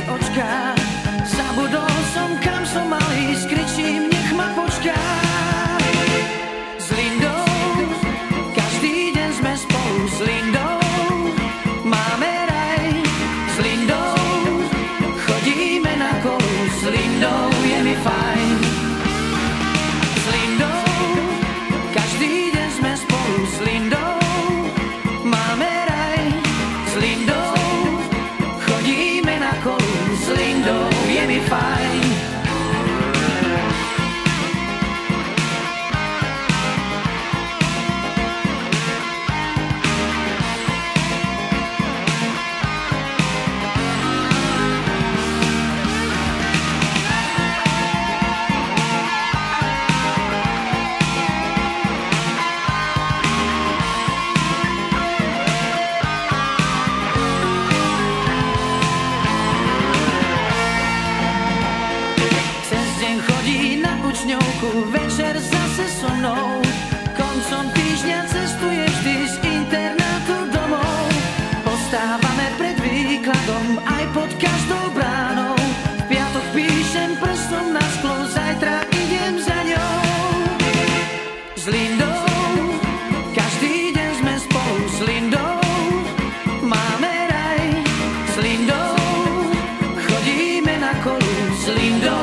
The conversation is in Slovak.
očká. Zabudol som, kam som mal ísť, kričím, nech ma počká. S Lindou, každý deň sme spolu s Lindou. Máme raj s Lindou, chodíme na kolu s Lindou, je mi fajn. S Lindou, každý deň sme spolu s Lindou. Máme raj s Lindou, chodíme na kolu s Lindou, je mi fajn. Večer zase so mnou, koncom týždňa cestuje vždy z internátu domov. Postávame pred výkladom aj pod každou bránou. V piatok píšem prstom na sklo, zajtra idem za ňou. S Lindou, každý deň sme spolu s Lindou. Máme raj s Lindou, chodíme na kolu s Lindou.